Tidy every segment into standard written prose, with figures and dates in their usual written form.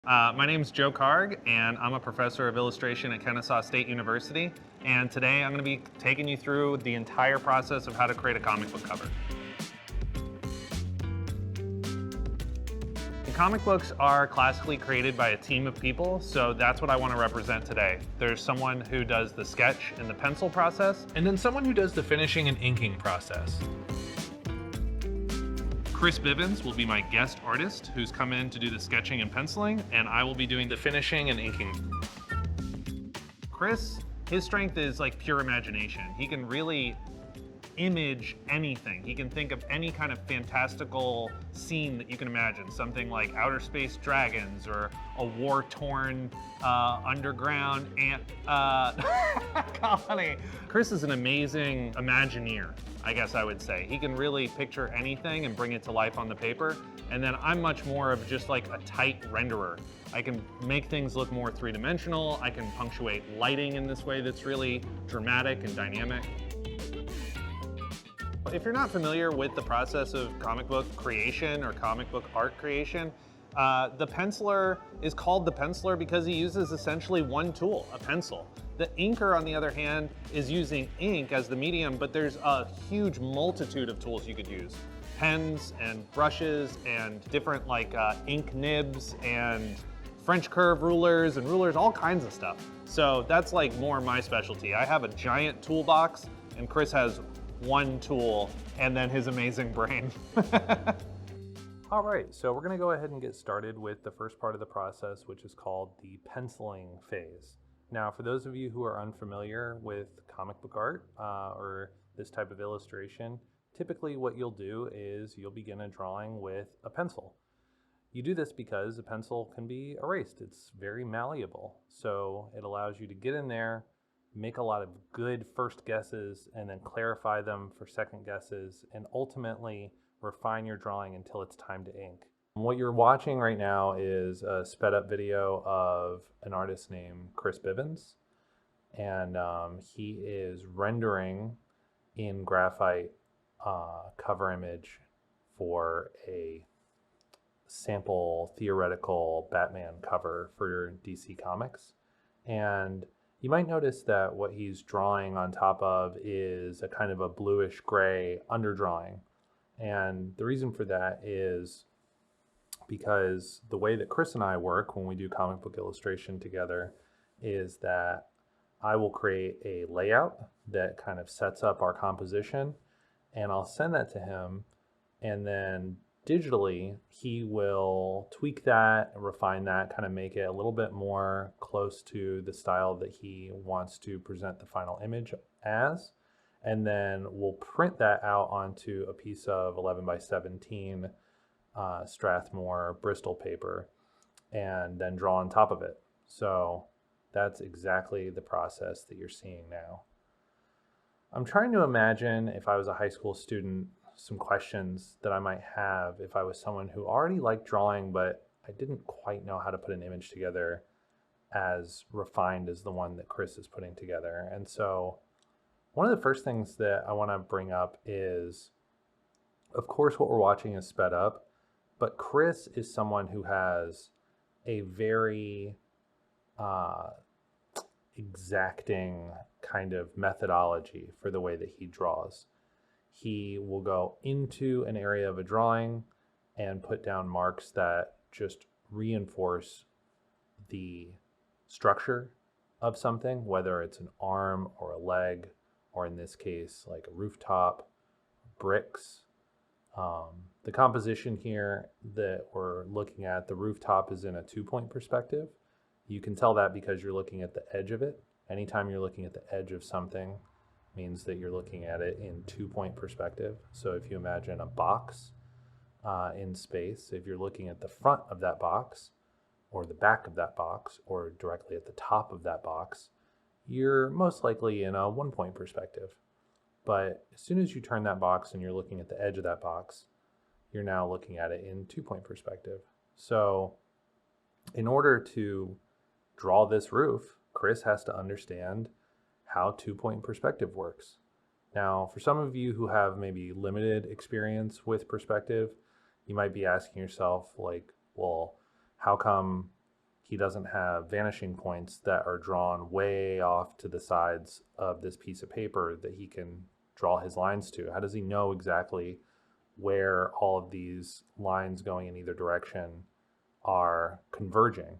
My name is Joe Karg, and I'm a professor of illustration at Kennesaw State University. And today I'm going to be taking you through the entire process of how to create a comic book cover. The comic books are classically created by a team of people, so that's what I want to represent today. There's someone who does the sketch and the pencil process, and then someone who does the finishing and inking process. Chris Bivins will be my guest artist who's come in to do the sketching and penciling, and I will be doing the finishing and inking. Chris, his strength is like pure imagination. He can really image anything. He can think of any kind of fantastical scene that you can imagine. Something like outer space dragons or a war-torn underground ant colony. Chris is an amazing Imagineer, I guess I would say. He can really picture anything and bring it to life on the paper. And then I'm much more of just like a tight renderer. I can make things look more three-dimensional. I can punctuate lighting in this way that's really dramatic and dynamic. If you're not familiar with the process of comic book creation or comic book art creation, the penciler is called the penciler because he uses essentially one tool, a pencil. The inker, on the other hand, is using ink as the medium, but there's a huge multitude of tools you could use. Pens and brushes and different like ink nibs and French curve rulers and rulers, all kinds of stuff. So that's like more my specialty. I have a giant toolbox and Chris has one tool and then his amazing brain. All right, so we're gonna go ahead and get started with the first part of the process, which is called the penciling phase. Now, for those of you who are unfamiliar with comic book art or this type of illustration, typically what you'll do is you'll begin a drawing with a pencil. You do this because a pencil can be erased. It's very malleable. So it allows you to get in there, make a lot of good first guesses, and then clarify them for second guesses, and ultimately refine your drawing until it's time to ink. What you're watching right now is a sped up video of an artist named Chris Bivins, and he is rendering in graphite cover image for a sample theoretical Batman cover for DC Comics. And you might notice that what he's drawing on top of is a kind of a bluish gray underdrawing. And the reason for that is because the way that Chris and I work when we do comic book illustration together is that I will create a layout that kind of sets up our composition, and I'll send that to him, and then digitally he will tweak that, refine that, kind of make it a little bit more close to the style that he wants to present the final image as, and then we'll print that out onto a piece of 11 by 17 Strathmore Bristol paper and then draw on top of it. So that's exactly the process that you're seeing now. I'm trying to imagine, if I was a high school student, some questions that I might have if I was someone who already liked drawing, but I didn't quite know how to put an image together as refined as the one that Chris is putting together. And so one of the first things that I want to bring up is, of course, what we're watching is sped up, but Chris is someone who has a very exacting kind of methodology for the way that he draws. He will go into an area of a drawing and put down marks that just reinforce the structure of something, whether it's an arm or a leg, or in this case, like a rooftop, bricks. The composition here that we're looking at, the rooftop is in a 2-point perspective. You can tell that because you're looking at the edge of it. Anytime you're looking at the edge of something, means that you're looking at it in 2-point perspective. So if you imagine a box in space, if you're looking at the front of that box or the back of that box or directly at the top of that box, you're most likely in a 1-point perspective. But as soon as you turn that box and you're looking at the edge of that box, you're now looking at it in 2-point perspective. So in order to draw this roof, Chris has to understand how 2-point perspective works. Now, for some of you who have maybe limited experience with perspective, you might be asking yourself, like, well, how come He doesn't have vanishing points that are drawn way off to the sides of this piece of paper that he can draw his lines to. How does he know exactly where all of these lines going in either direction are converging?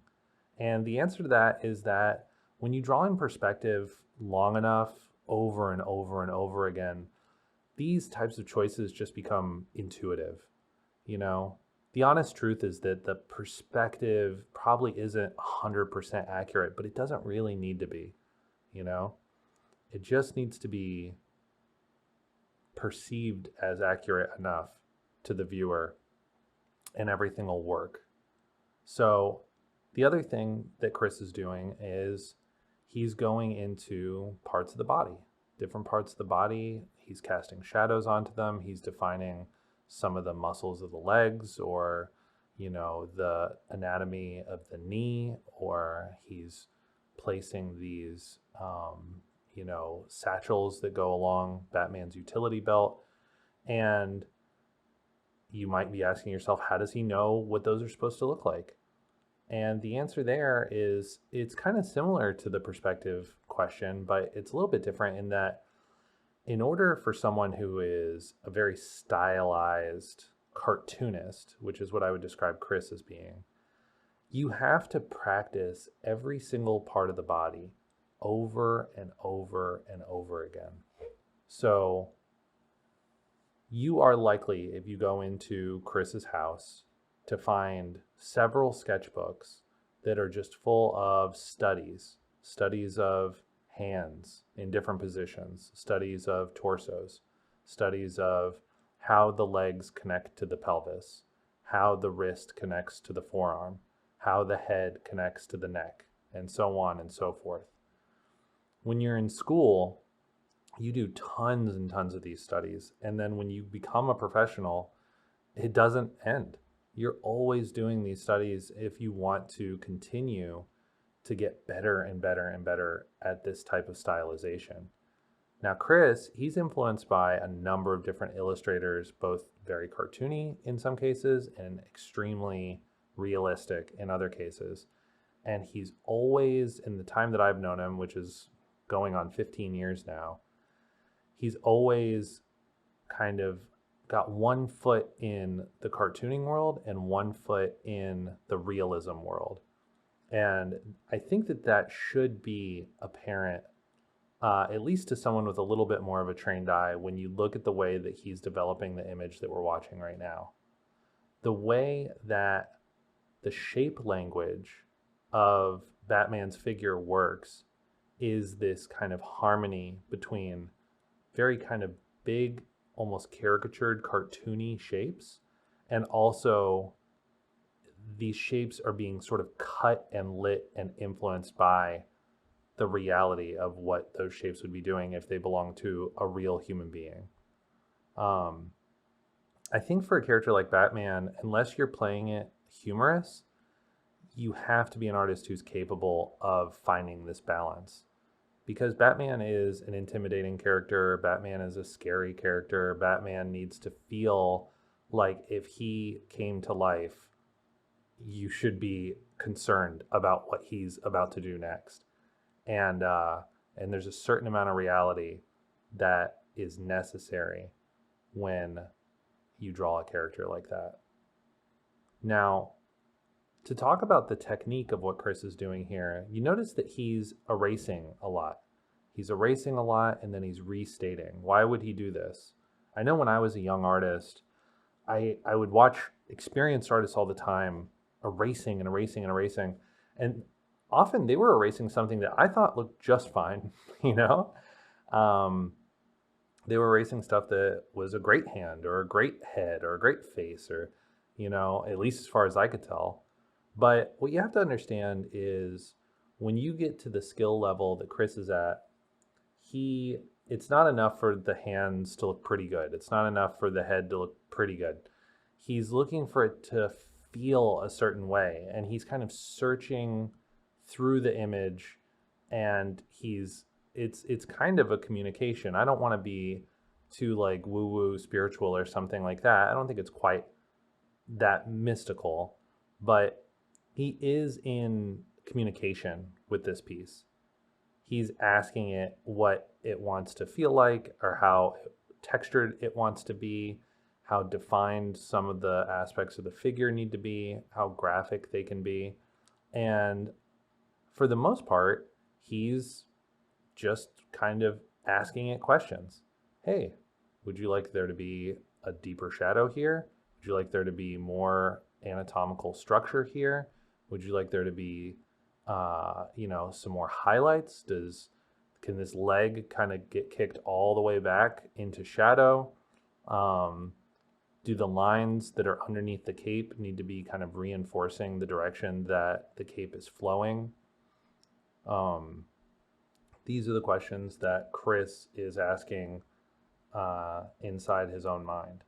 And the answer to that is that when you draw in perspective long enough, over and over and over again, these types of choices just become intuitive. You know, the honest truth is that the perspective probably isn't 100% accurate, but it doesn't really need to be. You know, it just needs to be perceived as accurate enough to the viewer, and everything will work. So the other thing that Chris is doing is he's going into parts of the body, different parts of the body. He's casting shadows onto them. He's defining some of the muscles of the legs, or, you know, the anatomy of the knee, or he's placing these, you know, satchels that go along Batman's utility belt. And you might be asking yourself, how does he know what those are supposed to look like? And the answer there is it's kind of similar to the perspective question, but it's a little bit different in that in order for someone who is a very stylized cartoonist, which is what I would describe Chris as being, you have to practice every single part of the body over and over and over again. So you are likely, if you go into Chris's house, to find several sketchbooks that are just full of studies of hands in different positions, studies of torsos, studies of how the legs connect to the pelvis, how the wrist connects to the forearm, how the head connects to the neck, and so on and so forth. When you're in school, you do tons and tons of these studies, and then when you become a professional, it doesn't end. You're always doing these studies if you want to continue to get better and better and better at this type of stylization. Now, Chris, he's influenced by a number of different illustrators, both very cartoony in some cases and extremely realistic in other cases. And he's always, in the time that I've known him, which is going on 15 years now, he's always kind of got one foot in the cartooning world and one foot in the realism world. And I think that that should be apparent, at least to someone with a little bit more of a trained eye, when you look at the way that he's developing the image that we're watching right now. The way that the shape language of Batman's figure works is this kind of harmony between very kind of big, almost caricatured, cartoony shapes, and also these shapes are being sort of cut and lit and influenced by the reality of what those shapes would be doing if they belong to a real human being. I think for a character like Batman, unless you're playing it humorous, you have to be an artist who's capable of finding this balance. Because Batman is an intimidating character, Batman is a scary character, Batman needs to feel like if he came to life, you should be concerned about what he's about to do next. And there's a certain amount of reality that is necessary when you draw a character like that. Now, to talk about the technique of what Chris is doing here, you notice that he's erasing a lot. He's erasing a lot and then he's restating. Why would he do this? I know when I was a young artist, I would watch experienced artists all the time erasing and erasing and erasing. And often they were erasing something that I thought looked just fine, you know? They were erasing stuff that was a great hand or a great head or a great face, or, you know, at least as far as I could tell. But what you have to understand is when you get to the skill level that Chris is at, it's not enough for the hands to look pretty good. It's not enough for the head to look pretty good. He's looking for it to feel a certain way, and he's kind of searching through the image, and it's kind of a communication. I don't want to be too like woo-woo spiritual or something like that. I don't think it's quite that mystical, but he is in communication with this piece. He's asking it what it wants to feel like or how textured it wants to be, how defined some of the aspects of the figure need to be, how graphic they can be. And for the most part, he's just kind of asking it questions. Hey, would you like there to be a deeper shadow here? Would you like there to be more anatomical structure here? Would you like there to be, some more highlights? Can this leg kind of get kicked all the way back into shadow? Do the lines that are underneath the cape need to be kind of reinforcing the direction that the cape is flowing? These are the questions that Chris is asking inside his own mind.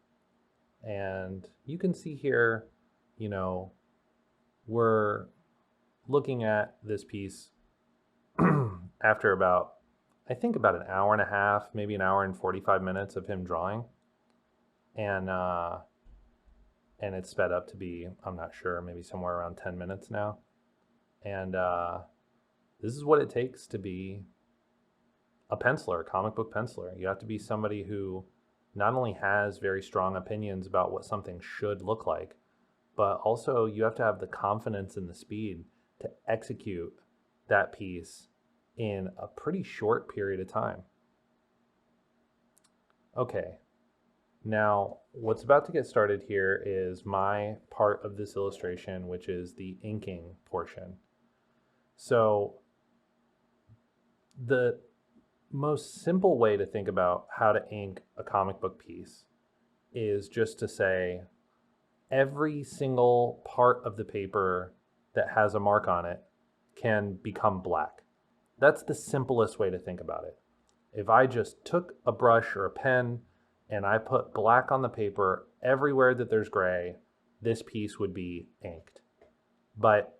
And you can see here, we're looking at this piece after about an hour and a half, maybe an hour and 45 minutes of him drawing. And it's sped up to be, I'm not sure, maybe somewhere around 10 minutes now. And this is what it takes to be a penciler, a comic book penciler. You have to be somebody who not only has very strong opinions about what something should look like, but also you have to have the confidence and the speed to execute that piece in a pretty short period of time. Okay, now what's about to get started here is my part of this illustration, which is the inking portion. So the most simple way to think about how to ink a comic book piece is just to say every single part of the paper that has a mark on it can become black. That's the simplest way to think about it. If I just took a brush or a pen and I put black on the paper everywhere that there's gray, this piece would be inked. But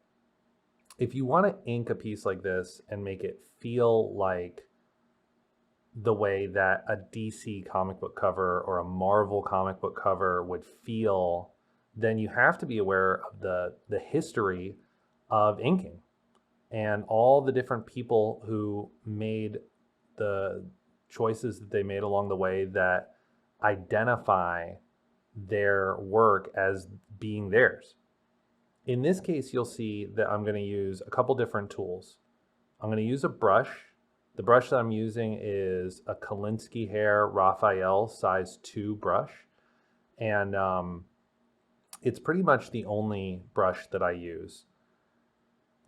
if you want to ink a piece like this and make it feel like the way that a DC comic book cover or a Marvel comic book cover would feel, then you have to be aware of the history of inking and all the different people who made the choices that they made along the way that identify their work as being theirs. In this case, you'll see that I'm going to use a couple different tools. I'm going to use a brush. The brush that I'm using is a Kolinsky hair Raphael size 2 brush. And it's pretty much the only brush that I use.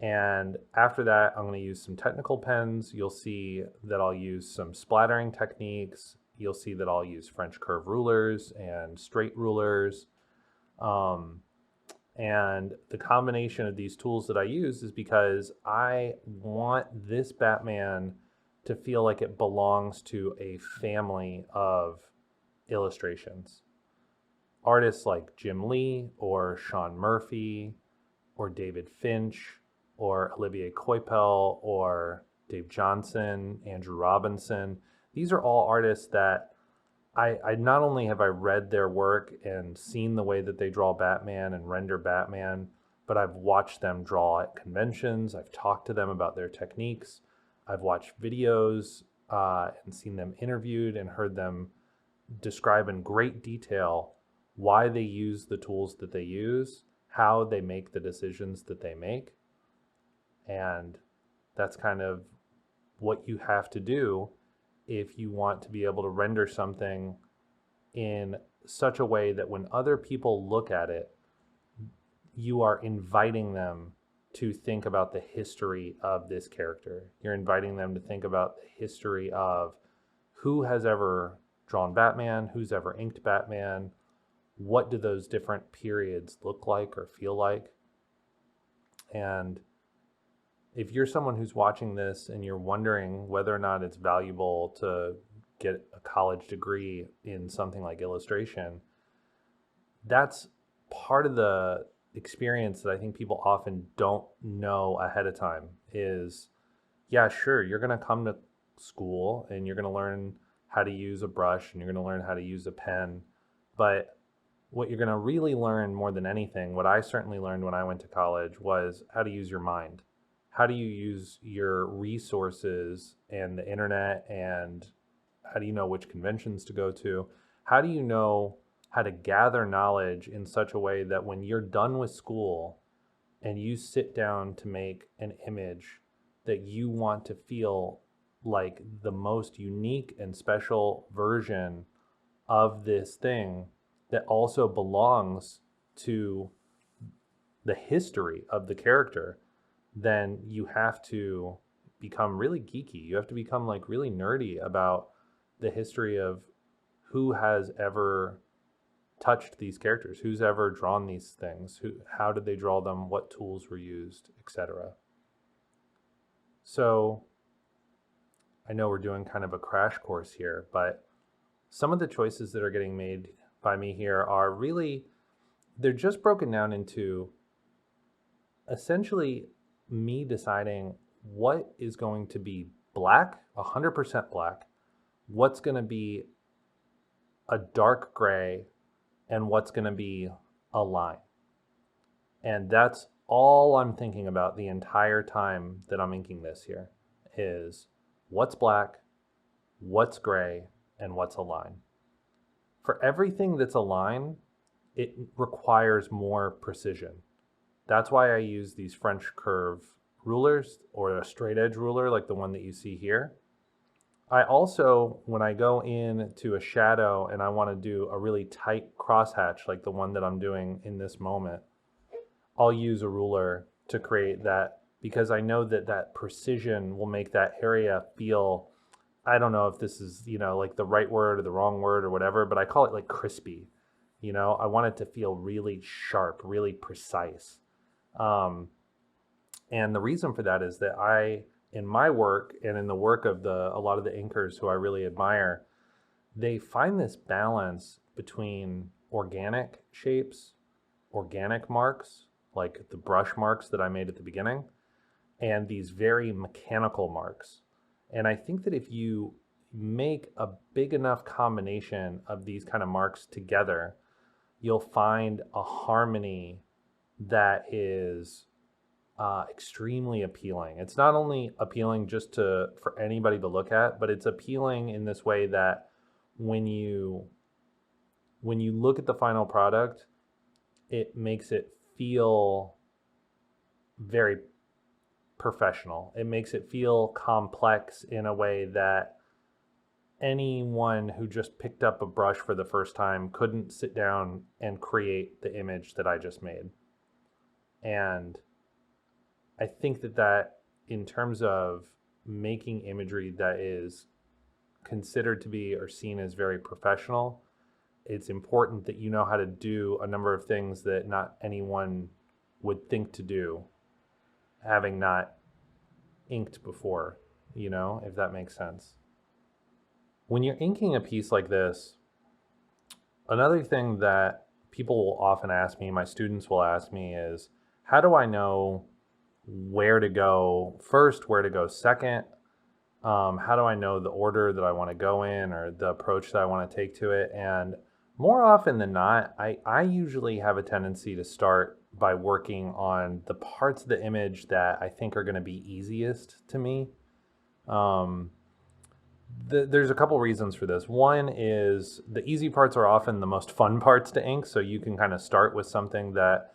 And after that, I'm going to use some technical pens. You'll see that I'll use some splattering techniques. You'll see that I'll use French curve rulers and straight rulers. And the combination of these tools that I use is because I want this Batman to feel like it belongs to a family of illustrations. Artists like Jim Lee or Sean Murphy or David Finch or Olivier Coipel or Dave Johnson, Andrew Robinson. These are all artists that I not only have I read their work and seen the way that they draw Batman and render Batman, but I've watched them draw at conventions. I've talked to them about their techniques. I've watched videos and seen them interviewed and heard them describe in great detail why they use the tools that they use, how they make the decisions that they make. And that's kind of what you have to do if you want to be able to render something in such a way that when other people look at it, you are inviting them to think about the history of this character. You're inviting them to think about the history of who has ever drawn Batman, who's ever inked Batman, what do those different periods look like or feel like. And if you're someone who's watching this and you're wondering whether or not it's valuable to get a college degree in something like illustration, that's part of the experience that I think people often don't know ahead of time is, yeah, sure, you're going to come to school and you're going to learn how to use a brush and you're going to learn how to use a pen, but what you're going to really learn more than anything, what I certainly learned when I went to college, was how to use your mind. How do you use your resources and the internet, and how do you know which conventions to go to? How do you know how to gather knowledge in such a way that when you're done with school and you sit down to make an image, that you want to feel like the most unique and special version of this thing that also belongs to the history of the character, then you have to become really geeky. You have to become like really nerdy about the history of who has ever touched these characters, who's ever drawn these things, how did they draw them, what tools were used, etc. So I know we're doing kind of a crash course here, but some of the choices that are getting made by me here are really, they're just broken down into essentially me deciding what is going to be black, 100% black, what's going to be a dark gray, and what's going to be a line. And that's all I'm thinking about the entire time that I'm inking this here, is what's black, what's gray, and what's a line. For everything that's a line, it requires more precision. That's why I use these French curve rulers, or a straight edge ruler like the one that you see here. I also, when I go into a shadow and I want to do a really tight crosshatch like the one that I'm doing in this moment, I'll use a ruler to create that, because I know that that precision will make that area feel, I don't know if this is, like the right word or the wrong word or whatever, but I call it like crispy. I want it to feel really sharp, really precise. And the reason for that is that in my work and in the work of a lot of the inkers who I really admire, they find this balance between organic shapes, organic marks, like the brush marks that I made at the beginning, and these very mechanical marks. And I think that if you make a big enough combination of these kind of marks together, you'll find a harmony that is extremely appealing. It's not only appealing just for anybody to look at, but it's appealing in this way that when you look at the final product, it makes it feel very professional. It makes it feel complex in a way that anyone who just picked up a brush for the first time couldn't sit down and create the image that I just made. And I think that in terms of making imagery that is considered to be or seen as very professional, it's important that you know how to do a number of things that not anyone would think to do, having not inked before, if that makes sense. When you're inking a piece like this, another thing that people will often ask me, my students will ask me, is how do I know where to go first, where to go second? How do I know the order that I want to go in, or the approach that I want to take to it? And more often than not, I usually have a tendency to start by working on the parts of the image that I think are going to be easiest to me. There's a couple reasons for this. One is the easy parts are often the most fun parts to ink, so you can kind of start with something that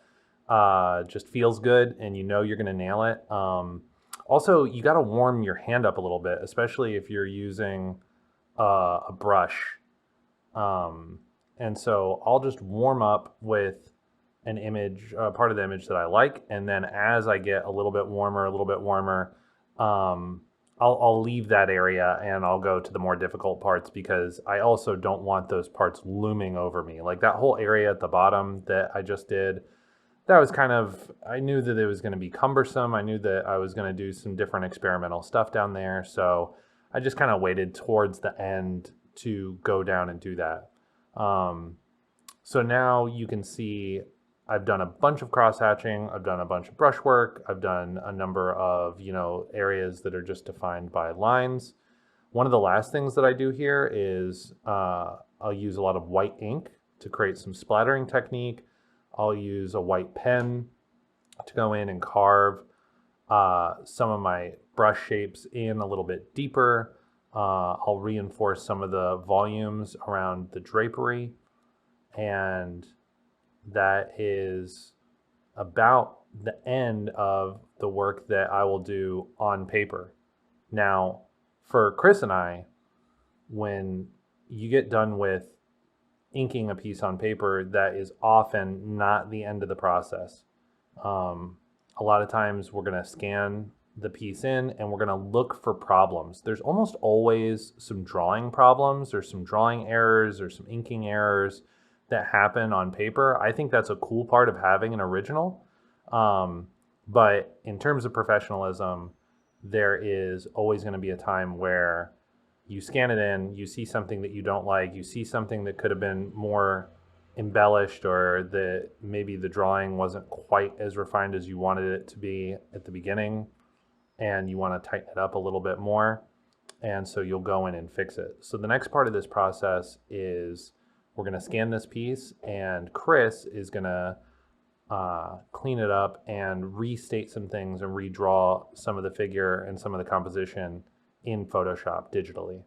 just feels good and you're going to nail it. Also, you got to warm your hand up a little bit, especially if you're using a brush. And so I'll just warm up with an image, part of the image that I like, and then as I get a little bit warmer, I'll leave that area and I'll go to the more difficult parts, because I also don't want those parts looming over me. Like that whole area at the bottom that I just did, that was I knew that it was going to be cumbersome. I knew that I was going to do some different experimental stuff down there. So I just kind of waited towards the end to go down and do that. So now you can see I've done a bunch of cross hatching. I've done a bunch of brush work. I've done a number of, areas that are just defined by lines. One of the last things that I do here is I'll use a lot of white ink to create some splattering technique. I'll use a white pen to go in and carve some of my brush shapes in a little bit deeper. I'll reinforce some of the volumes around the drapery, and that is about the end of the work that I will do on paper. Now, for Chris and I, when you get done with inking a piece on paper, that is often not the end of the process. A lot of times we're going to scan the piece in and we're going to look for problems. There's almost always some drawing problems or some drawing errors or some inking errors that happen on paper. I think that's a cool part of having an original. But in terms of professionalism, there is always going to be a time where you scan it in, you see something that you don't like, you see something that could have been more embellished, or that maybe the drawing wasn't quite as refined as you wanted it to be at the beginning, and you want to tighten it up a little bit more. And so you'll go in and fix it. So the next part of this process is we're going to scan this piece, and Chris is going to clean it up and restate some things and redraw some of the figure and some of the composition in Photoshop digitally.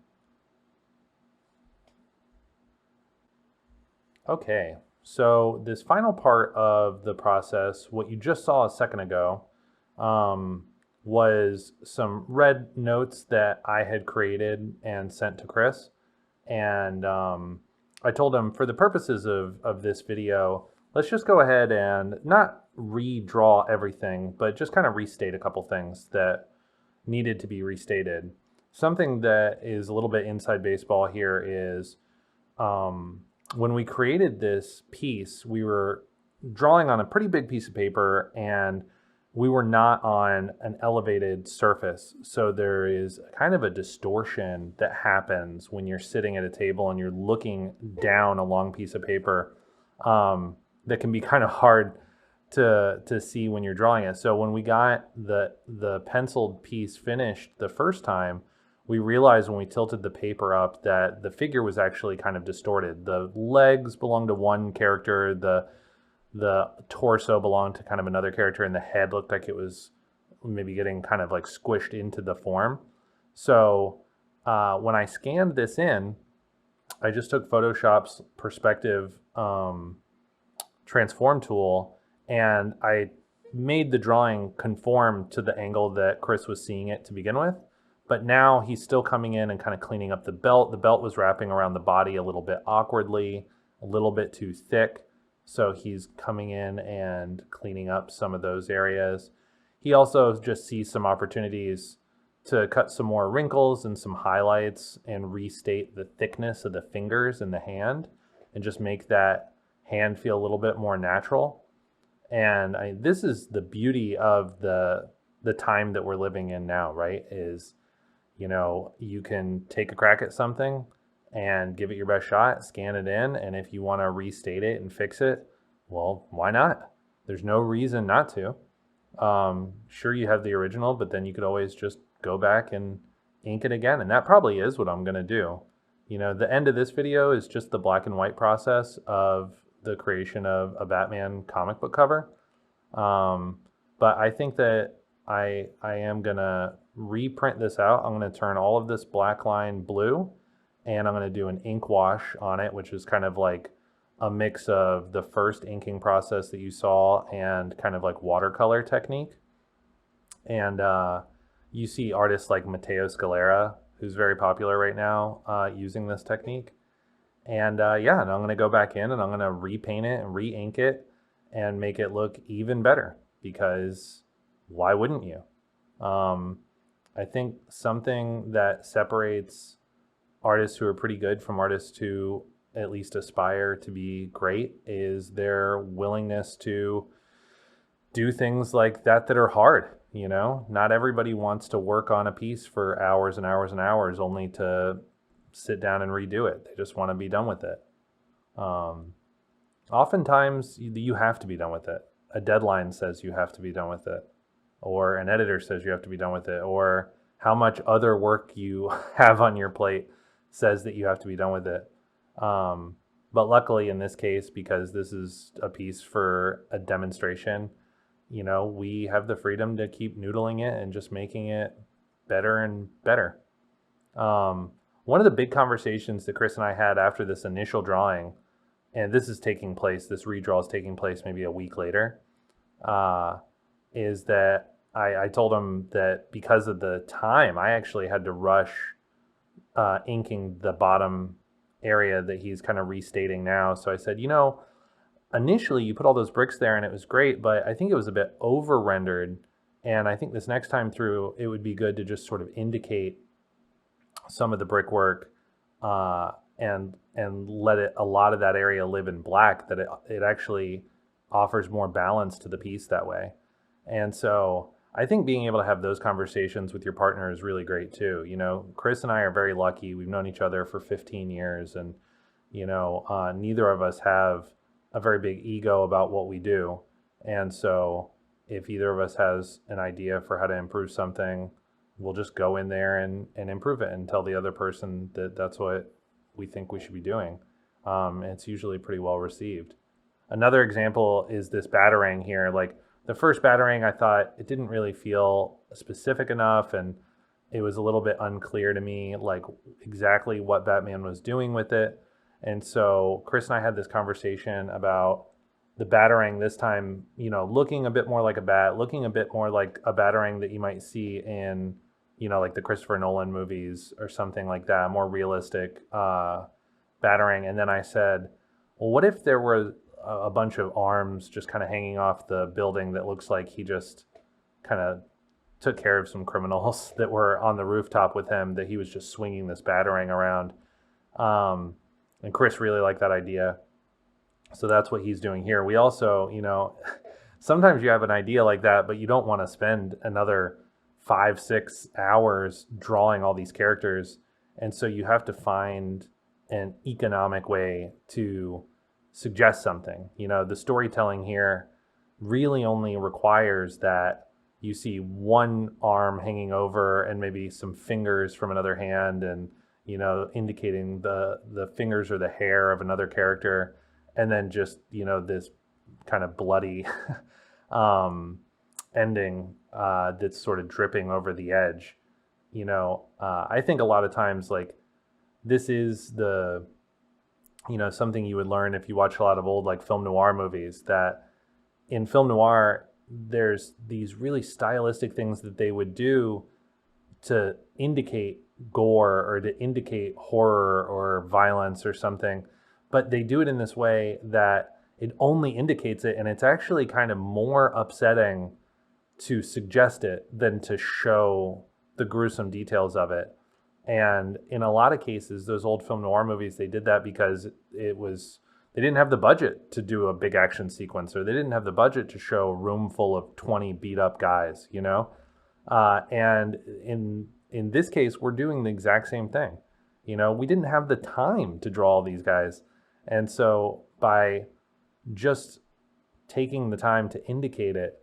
Okay, so this final part of the process, what you just saw a second ago, was some red notes that I had created and sent to Chris. And I told him, for the purposes of this video, let's just go ahead and not redraw everything, but just kind of restate a couple things that needed to be restated. Something that is a little bit inside baseball here is when we created this piece, we were drawing on a pretty big piece of paper, and we were not on an elevated surface. So there is kind of a distortion that happens when you're sitting at a table and you're looking down a long piece of paper, that can be kind of hard to see when you're drawing it. So when we got the penciled piece finished the first time, we realized when we tilted the paper up that the figure was actually kind of distorted. The legs belonged to one character, the torso belonged to kind of another character, and the head looked like it was maybe getting kind of like squished into the form. So when I scanned this in, I just took Photoshop's Perspective transform tool, and I made the drawing conform to the angle that Chris was seeing it to begin with. But now he's still coming in and kind of cleaning up the belt. The belt was wrapping around the body a little bit awkwardly, a little bit too thick. So he's coming in and cleaning up some of those areas. He also just sees some opportunities to cut some more wrinkles and some highlights and restate the thickness of the fingers in the hand and just make that hand feel a little bit more natural. And this is the beauty of the time that we're living in now, right? Is, you know, you can take a crack at something and give it your best shot, scan it in, and if you want to restate it and fix it, well, why not? There's no reason not to. Sure, you have the original, but then you could always just go back and ink it again, and that probably is what I'm going to do. You know, the end of this video is just the black and white process of the creation of a Batman comic book cover. But I think that I am going to reprint this out. I'm going to turn all of this black line blue, and I'm going to do an ink wash on it, which is kind of like a mix of the first inking process that you saw and kind of like watercolor technique. And you see artists like Matteo Scalera, who's very popular right now, using this technique. And yeah, and I'm going to go back in and I'm going to repaint it and re-ink it and make it look even better, because why wouldn't you? I think something that separates artists who are pretty good from artists who at least aspire to be great is their willingness to do things like that are hard. You know, not everybody wants to work on a piece for hours and hours and hours only to sit down and redo it. They just want to be done with it. Oftentimes you have to be done with it. A deadline says you have to be done with it, or an editor says you have to be done with it, or how much other work you have on your plate says that you have to be done with it. But luckily in this case, because this is a piece for a demonstration, we have the freedom to keep noodling it and just making it better and better. One of the big conversations that Chris and I had after this initial drawing, and this redraw is taking place maybe a week later, is that I told him that because of the time, I actually had to rush inking the bottom area that he's kind of restating now. So I said, initially you put all those bricks there and it was great, but I think it was a bit over rendered. And I think this next time through, it would be good to just sort of indicate some of the brickwork and let a lot of that area live in black, that it actually offers more balance to the piece that way. And so I think being able to have those conversations with your partner is really great too. Chris and I are very lucky. We've known each other for 15 years, and neither of us have a very big ego about what we do. And so if either of us has an idea for how to improve something, we'll just go in there and improve it and tell the other person that that's what we think we should be doing. And it's usually pretty well received. Another example is this Batarang here. Like the first Batarang, I thought it didn't really feel specific enough, and it was a little bit unclear to me, like exactly what Batman was doing with it. And so Chris and I had this conversation about the Batarang this time, looking a bit more like a bat, looking a bit more like a Batarang that you might see in, like the Christopher Nolan movies or something like that, more realistic Batarang. And then I said, well, what if there were a bunch of arms just kind of hanging off the building that looks like he just kind of took care of some criminals that were on the rooftop with him, that he was just swinging this Batarang around. And Chris really liked that idea. So that's what he's doing here. We also, sometimes you have an idea like that, but you don't want to spend another 5-6 hours drawing all these characters. And so you have to find an economic way to suggest something. The storytelling here really only requires that you see one arm hanging over and maybe some fingers from another hand, and indicating the fingers or the hair of another character, and then just this kind of bloody ending that's sort of dripping over the edge. I think a lot of times, like, this is the something you would learn if you watch a lot of old like film noir movies, that in film noir there's these really stylistic things that they would do to indicate gore or to indicate horror or violence or something, but they do it in this way that it only indicates it, and it's actually kind of more upsetting to suggest it than to show the gruesome details of it. And in a lot of cases, those old film noir movies, they did that because they didn't have the budget to do a big action sequence, or they didn't have the budget to show a room full of 20 beat up guys, and in this case, we're doing the exact same thing. We didn't have the time to draw all these guys. And so by just taking the time to indicate it,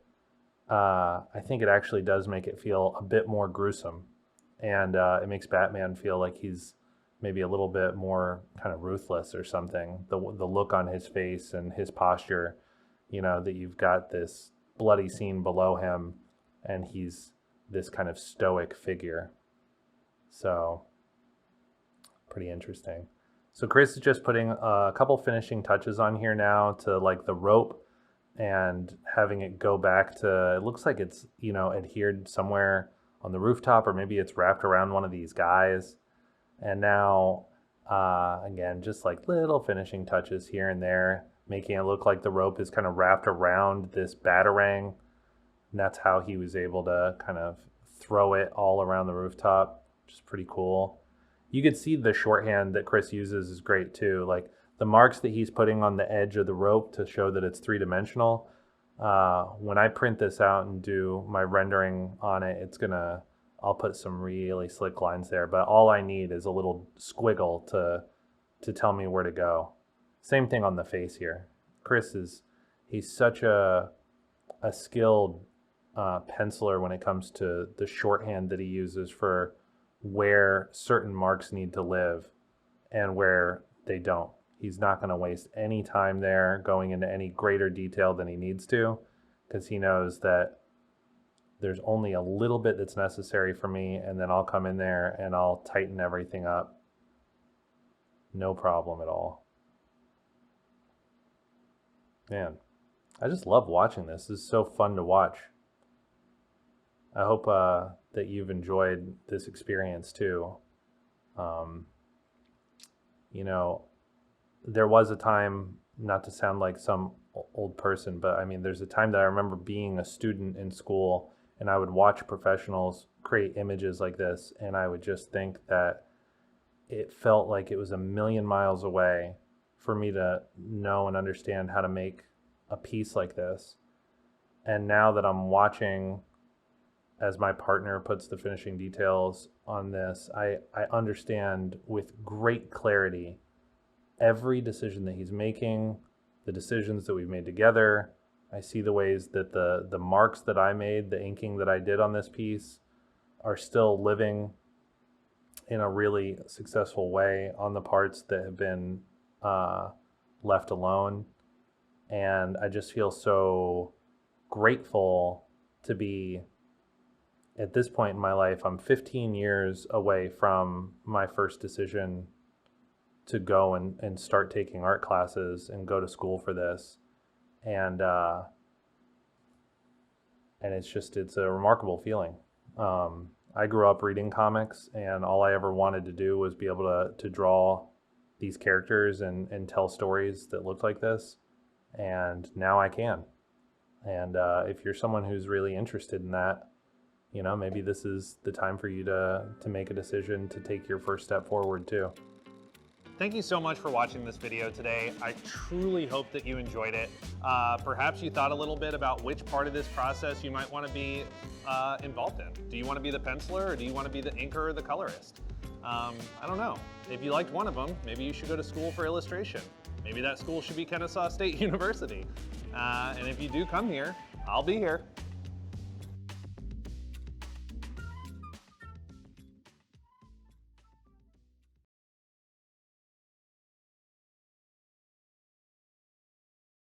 I think it actually does make it feel a bit more gruesome. And it makes Batman feel like he's maybe a little bit more kind of ruthless or something. The look on his face and his posture, that you've got this bloody scene below him and he's this kind of stoic figure. So pretty interesting. So Chris is just putting a couple finishing touches on here now to like the rope, and having it go back to, it looks like it's, adhered somewhere on the rooftop, or maybe it's wrapped around one of these guys. And now, again, just like little finishing touches here and there, making it look like the rope is kind of wrapped around this Batarang. And that's how he was able to kind of throw it all around the rooftop, which is pretty cool. You could see the shorthand that Chris uses is great too. Like the marks that he's putting on the edge of the rope to show that it's three-dimensional. When I print this out and do my rendering on it, I'll put some really slick lines there, but all I need is a little squiggle to tell me where to go. Same thing on the face here. Chris he's such a skilled penciler when it comes to the shorthand that he uses for where certain marks need to live and where they don't. he's not going to waste any time there going into any greater detail than he needs to, because he knows that there's only a little bit that's necessary for me, and then I'll come in there and I'll tighten everything up. No problem at all. Man, I just love watching this. This is so fun to watch. I hope that you've enjoyed this experience too. You know, there was a time, not to sound like some old person, but I mean, there's a time that I remember being a student in school, and I would watch professionals create images like this, and I would just think that it felt like it was a million miles away for me to know and understand how to make a piece like this. And now that I'm watching as my partner puts the finishing details on this, I understand with great clarity every decision that he's making, the decisions that we've made together. I see the ways that the marks that I made, the inking that I did on this piece, are still living in a really successful way on the parts that have been left alone. And I just feel so grateful to be at this point in my life. I'm 15 years away from my first decision to go and start taking art classes and go to school for this. And it's a remarkable feeling. I grew up reading comics, and all I ever wanted to do was be able to draw these characters and tell stories that looked like this. And now I can. And if you're someone who's really interested in that, you know, maybe this is the time for you to make a decision to take your first step forward too. Thank you so much for watching this video today. I truly hope that you enjoyed it. Perhaps you thought a little bit about which part of this process you might want to be involved in. Do you want to be the penciler, or do you want to be the inker or the colorist? I don't know. If you liked one of them, maybe you should go to school for illustration. Maybe that school should be Kennesaw State University. And if you do come here, I'll be here.